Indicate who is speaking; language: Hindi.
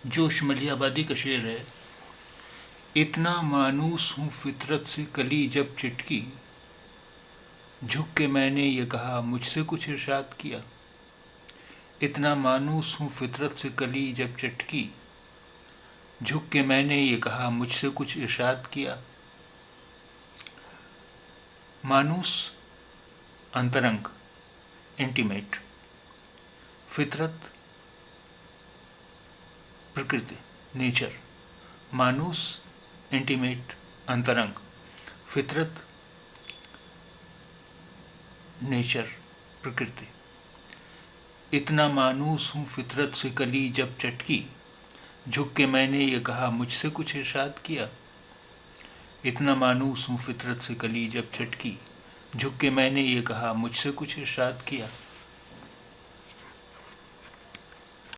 Speaker 1: जोश मलिहाबादी का शेर है। इतना मानूस हूँ फितरत से कली जब चिटकी, झुक के मैंने ये कहा मुझसे कुछ इरशाद किया। इतना मानूस हूँ फितरत से कली जब चटकी, झुक के मैंने ये कहा मुझसे कुछ इरशाद किया। मानूस अंतरंग, इंटीमेट, फितरत प्रकृति, नेचर। मानूस इंटीमेट, अंतरंग, फितरत नेचर, प्रकृति। इतना मानूस हूँ फितरत से कली जब चटकी, झुक के मैंने ये कहा मुझसे कुछ इरशाद किया। इतना मानूस हूँ फितरत से कली जब चटकी, झुक के मैंने ये कहा मुझसे कुछ इरशाद किया।